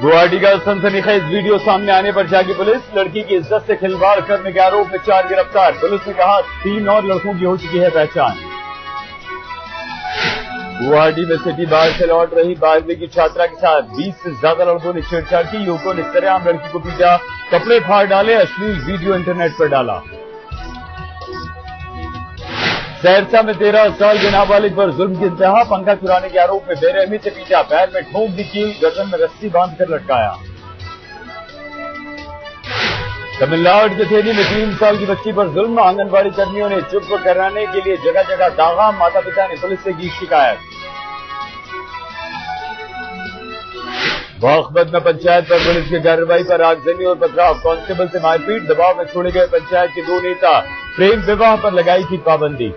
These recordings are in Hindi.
गुवाहाटी का सनसनीखेज वीडियो सामने आने पर जागी पुलिस। लड़की की इज्जत से खिलवाड़ करने के आरोप में 4 गिरफ्तार। पुलिस ने कहा 3 और लड़कों की हो चुकी है पहचान। गुवाहाटी में सिटी बाहर से लौट रही 12वीं की छात्रा के साथ 20 से ज्यादा लड़कों ने छेड़छाड़ की। युवकों ने सरेआम लड़की को पीटा, कपड़े फाड़ डाले, अश्लील वीडियो इंटरनेट पर डाला। सहरसा में 13 साल के नाबालिग पर जुल्म की इंतहा। पंखा चुराने के आरोप में बेरहमी से पीटा, पैर में ठोक दी कील, गर्दन में रस्सी बांधकर लटकाया। तमिलनाडु के थेनी में 3 साल की बच्ची पर जुल्म। आंगनबाड़ी कर्मियों ने चुप कराने के लिए जगह जगह दागा। माता पिता ने पुलिस से की शिकायत। बागपत में पंचायत पर पुलिस की कार्रवाई पर आगजनी और पथराव। कांस्टेबल से मारपीट, दबाव में छोड़े गए पंचायत के 2 नेता। प्रेम विवाह पर लगाई थी पाबंदी।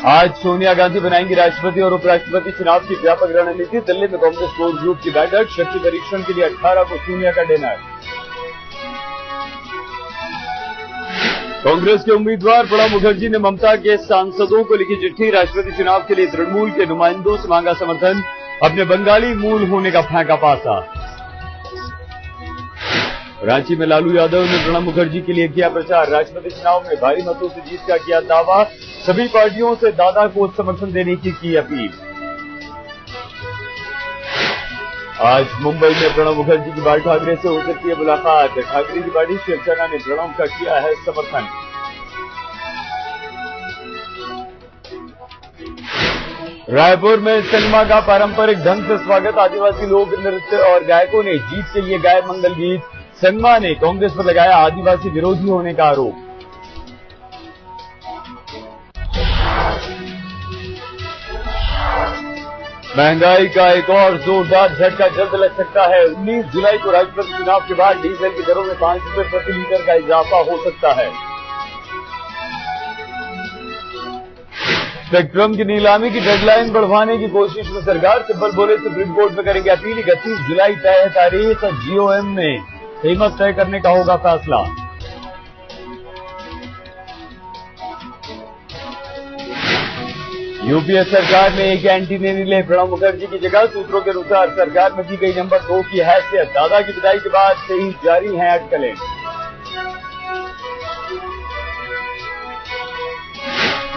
आज सोनिया गांधी बनाएंगी राष्ट्रपति और उपराष्ट्रपति चुनाव की व्यापक रणनीति। दिल्ली में कांग्रेस कोर ग्रुप की बैठक। शक्ति परीक्षण के लिए 18 को सोनिया का डिनर। कांग्रेस के उम्मीदवार प्रणब मुखर्जी ने ममता के सांसदों को लिखी चिट्ठी। राष्ट्रपति चुनाव के लिए तृणमूल के नुमाइंदों से मांगा समर्थन। अपने बंगाली मूल होने का फेंका पासा। रांची में लालू यादव ने प्रणब मुखर्जी के लिए किया प्रचार। राष्ट्रपति चुनाव में भारी मतों से जीत का किया दावा। सभी पार्टियों से दादा को समर्थन देने की अपील। आज मुंबई में प्रणब मुखर्जी की बाल ठाकरे से हो सकती है मुलाकात। ठाकरे की पार्टी शिवसेना ने प्रणब का किया है समर्थन। रायपुर में सिनेमा का पारंपरिक ढंग से स्वागत। आदिवासी लोक नृत्य और गायकों ने जीत के लिए गाए मंगल गीत। संगमा ने कांग्रेस पर लगाया आदिवासी विरोधी होने का आरोप। महंगाई का एक और जोरदार झटका जल्द लग सकता है। 19 जुलाई को राष्ट्रपति चुनाव के बाद डीजल की दरों में 5 रुपए प्रति लीटर का इजाफा हो सकता है। स्पेक्ट्रम की नीलामी की डेडलाइन बढ़वाने की कोशिश में सरकार। सिब्बल बोले सुप्रीम कोर्ट में करेंगे अपील। 31 जुलाई तय है तारीख। जीओएम में कीमत तय करने का होगा फैसला। यूपीए सरकार में एक एंटी ने ले प्रणब मुखर्जी की जगह। सूत्रों के अनुसार सरकार में दी गई नंबर 2 की हैसियत। दादा की विदाई के बाद से ही जारी हैं अटकलें।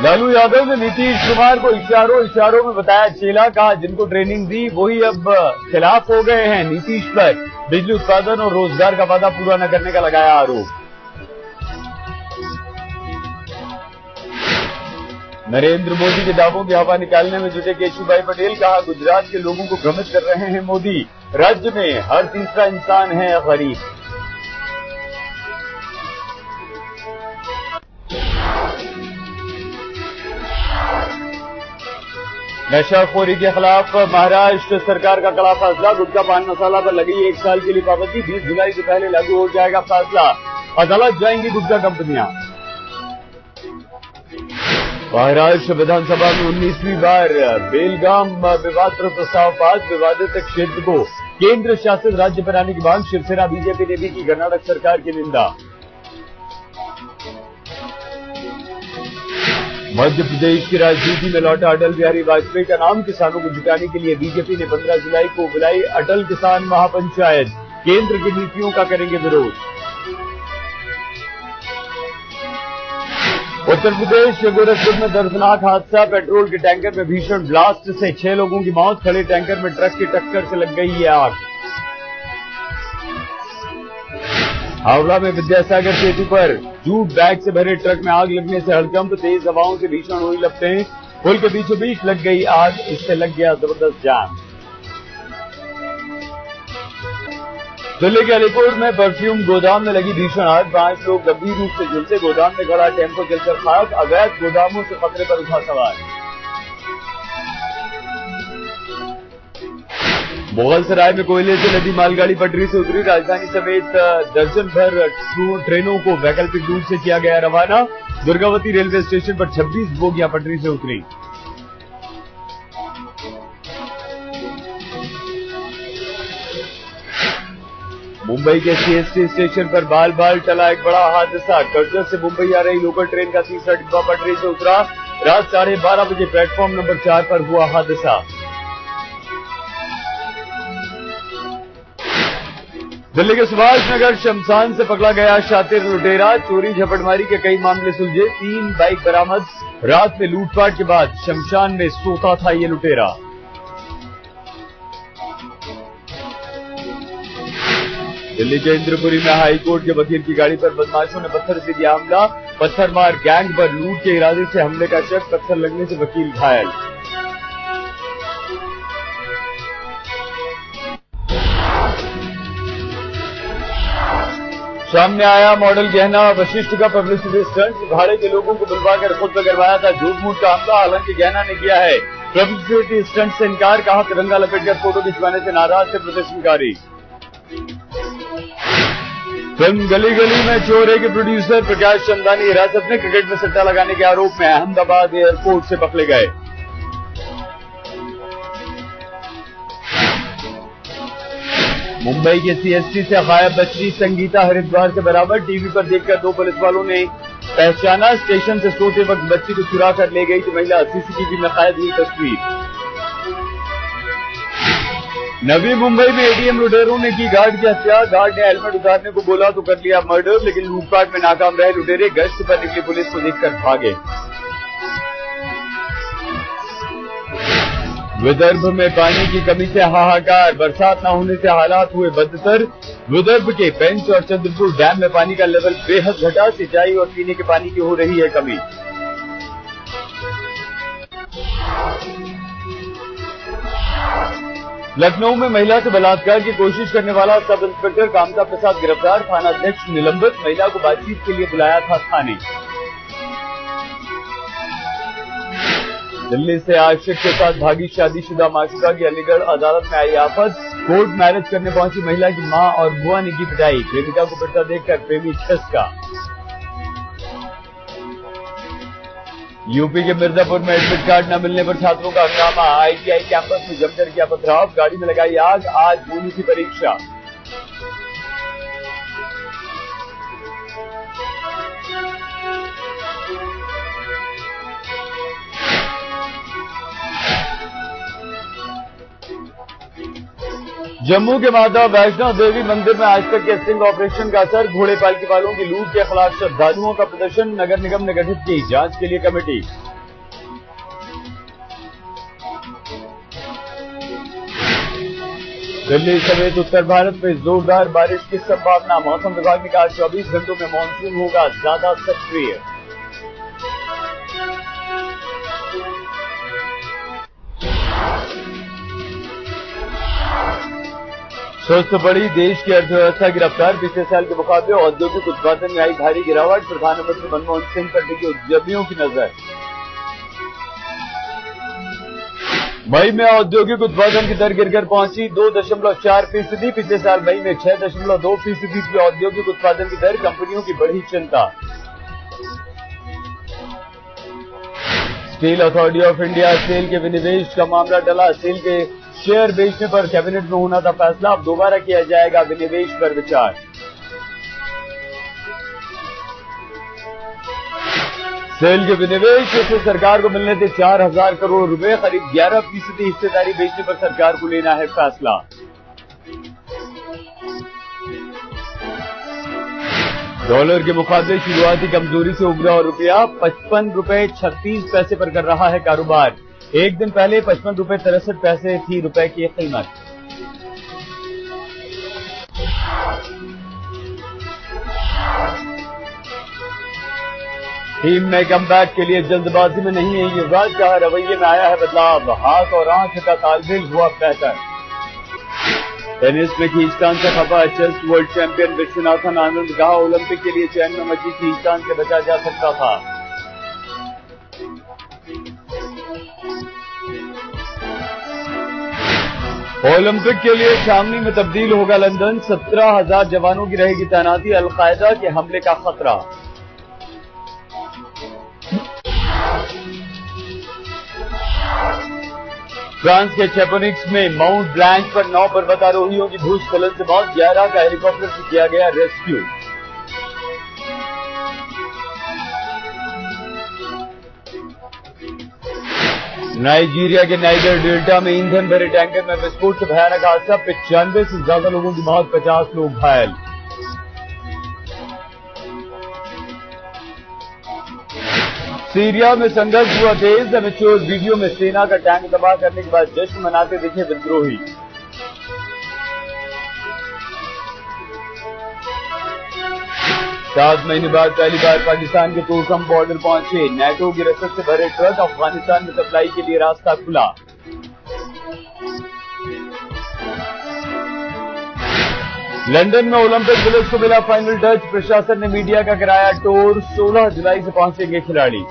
लालू यादव ने नीतीश कुमार को इशारों में बताया चेला। कहा जिनको ट्रेनिंग दी वही अब खिलाफ हो गए हैं नीतीश पर। बिजली उत्पादन और रोजगार का वादा पूरा न करने का लगाया आरोप। नरेंद्र मोदी के दावों की हवा निकालने में जुटे केशुभाई पटेल। कहा गुजरात के लोगों को भ्रमित कर रहे हैं मोदी। राज्य में हर तीसरा इंसान है गरीब। नशाखोरी के खिलाफ महाराष्ट्र सरकार का कड़ा फैसला। गुटखा पान मसाला पर लगी 1 साल के लिए पाबंदी। 20 जुलाई से पहले लागू हो जाएगा फैसला। अदालत जाएंगी गुटखा कंपनियां। महाराष्ट्र विधानसभा में 19वीं बार बेलगाम विवाद पर प्रस्ताव पास। विवादित क्षेत्र को केंद्र शासित राज्य बनाने की मांग। शिवसेना बीजेपी ने भी की कर्नाटक सरकार की निंदा। मध्य प्रदेश की राजनीति में लौटा अटल बिहारी वाजपेयी का नाम। किसानों को जुटाने के लिए बीजेपी ने 15 जुलाई को बुलाई अटल किसान महापंचायत। केंद्र की नीतियों का करेंगे विरोध। उत्तर प्रदेश के गोरखपुर में दर्दनाक हादसा। पेट्रोल के टैंकर में भीषण ब्लास्ट से 6 लोगों की मौत। खड़े टैंकर में ट्रक की टक्कर से लग गई है आग। हावड़ा में विद्यासागर सेतु पर जूट बैग से भरे ट्रक में आग लगने से हड़कंप। तेज हवाओं से भीषण हुई लपटें। पुल के बीचों बीच लग गई आग। इससे लग गया जबरदस्त जाम। दिल्ली के अलीपुर में परफ्यूम गोदाम में लगी भीषण आग। 5 लोग गंभीर रूप से झुलसे। गोदाम में खड़ा टेम्पो जलकर खाक। अवैध गोदामों से खतरे पर उठा सवाल। मुगलसराय में कोयले से लदी मालगाड़ी पटरी से उतरी। राजधानी समेत दर्जन भर ट्रेनों को वैकल्पिक रूप से किया गया रवाना। दुर्गावती रेलवे स्टेशन पर 26 बोगियां पटरी से उतरी। मुंबई के सीएसटी स्टेशन पर बाल बाल टला एक बड़ा हादसा। कर्जत से मुंबई आ रही लोकल ट्रेन का तीसरा डिब्बा पटरी से उतरा। रात 12:30 बजे प्लेटफॉर्म नंबर 4 पर हुआ हादसा। दिल्ली के सुभाष नगर शमशान से पकड़ा गया शातिर लुटेरा। चोरी झपटमारी के कई मामले सुलझे, 3 बाइक बरामद। रात में लूटपाट के बाद शमशान में सोता था ये लुटेरा। दिल्ली के इंद्रपुरी में हाईकोर्ट के वकील की गाड़ी पर बदमाशों ने पत्थर से किया हमला। पत्थरमार गैंग पर लूट के इरादे से हमले का शक, पत्थर लगने से वकील घायल। सामने आया मॉडल गहना वशिष्ठ का पब्लिसिटी स्टंट। भाड़े के लोगों को बुलवाकर खुद पर करवाया था झूठ मूठ का हमला। हालांकि गहना ने किया है पब्लिसिटी स्टंट से इनकार, कहा तिरंगा लपेटकर फोटो खिंचवाने से नाराज थे प्रदर्शनकारी। फिल्म गली गली में चोर के प्रोड्यूसर प्रकाश चंदानी हिरासत में, क्रिकेट में सट्टा लगाने के आरोप में अहमदाबाद एयरपोर्ट से पकड़े गए। मुंबई के सीएसटी से गायब बच्ची संगीता हरिद्वार से बराबर। टीवी पर देखकर 2 पुलिस वालों ने पहचाना। स्टेशन से सोते वक्त बच्ची को चुरा कर ले गई थी महिला। सीसीटीवी में कैद हुई तस्वीर। नवी मुंबई में एटीएम लुटेरों ने की गार्ड की हत्या। गार्ड ने हेलमेट उतारने को बोला तो कर लिया मर्डर, लेकिन लूटपाट में नाकाम रहे लुटेरे। गश्त पर निकली पुलिस को देखकर भागे। विदर्भ में पानी की कमी से हाहाकार। बरसात न होने से हालात हुए बदतर। विदर्भ के पेंच और चंद्रपुर डैम में पानी का लेवल बेहद घटा। सिंचाई और पीने के पानी की हो रही है कमी। लखनऊ में महिला से बलात्कार की कोशिश करने वाला सब इंस्पेक्टर कामता प्रसाद गिरफ्तार। थाना अध्यक्ष निलंबित। महिला को बातचीत के लिए बुलाया था थाने। दिल्ली से आशिक के साथ भागी शादीशुदा माशूका की अलीगढ़ अदालत में आई आफत। कोर्ट मैरिज करने पहुंची महिला की मां और बुआ ने की पिटाई। प्रेमिका को पिटता देखकर प्रेमी खिसका। यूपी के मिर्जापुर में एडमिट कार्ड न मिलने पर छात्रों का हंगामा। आईटीआई कैंपस में जमकर किया पथराव। गाड़ी में लगाई आग। आज होनी थी परीक्षा। जम्मू के माता वैष्णो देवी मंदिर में आज तक के स्टिंग ऑपरेशन का असर। घोड़े पालकी वालों की लूट के खिलाफ श्रद्धालुओं का प्रदर्शन। नगर निगम ने गठित की जांच के लिए कमेटी। दिल्ली समेत उत्तर भारत में जोरदार बारिश की संभावना। मौसम विभाग ने कहा 24 घंटों में मानसून होगा ज्यादा सक्रिय। स्वस्थ पड़ी देश की अर्थव्यवस्था की रफ्तार। पिछले साल के मुकाबले औद्योगिक उत्पादन में आई भारी गिरावट। प्रधानमंत्री मनमोहन सिंह पर टिकी उद्यमियों की नजर। मई में औद्योगिक उत्पादन की दर गिरकर पहुंची 2.4%। पिछले साल मई में 6.2% थी औद्योगिक उत्पादन की दर। कंपनियों की बढ़ी चिंता। Steel authority of India SAIL के विनिवेश का मामला टला। सेल के शेयर बेचने पर कैबिनेट में होना था फैसला। अब दोबारा किया जाएगा विनिवेश पर विचार। सेल के विनिवेश से सरकार को मिलने थे 4,000 करोड़ रुपए। करीब 11% हिस्सेदारी बेचने पर सरकार को लेना है फैसला। डॉलर के मुकाबले शुरुआती कमजोरी से उभरा रुपया। 55 रुपए 36 पैसे पर कर रहा है कारोबार। एक दिन पहले 55 रुपए 63 पैसे थी रुपए की कीमत। टीम में कमबैक के लिए जल्दबाजी में नहीं है युवराज का रवैये में आया है बदलाव। हाथ और आंख का तालमेल हुआ बेहतर। टेनिस में खींचतान से खफा chess world champion Viswanathan Anand. कहा ओलंपिक के लिए चैन में मची खींचतान से बचा जा सकता था। ओलंपिक के लिए छावनी में तब्दील होगा लंदन। 17,000 जवानों की रहेगी तैनाती। अलकायदा के हमले का खतरा। फ्रांस के चैपोनिक्स में माउंट ब्लैंक पर 9 पर्वतारोहियों की भूस्खलन से मौत। 11 का हेलीकॉप्टर से किया गया रेस्क्यू। नाइजीरिया के नाइजर डेल्टा में ईंधन भरे टैंकर में विस्फोट से भयानक हादसा, 95 से ज्यादा लोगों की मौत, 50 लोग घायल। सीरिया में संघर्ष हुआ तेज, एमेच्योर वीडियो में सेना का टैंक तबाह करने के बाद जश्न मनाते दिखे विद्रोही। सात महीने बाद पहली बार पाकिस्तान के तोरखम बॉर्डर पहुंचे नेटो की रसद से भरे ट्रक, अफगानिस्तान में सप्लाई के लिए रास्ता खुला। लंदन में ओलंपिक विलेज को मिला फाइनल टच, प्रशासन ने मीडिया का कराया टूर, 16 जुलाई से पहुंचेंगे खिलाड़ी।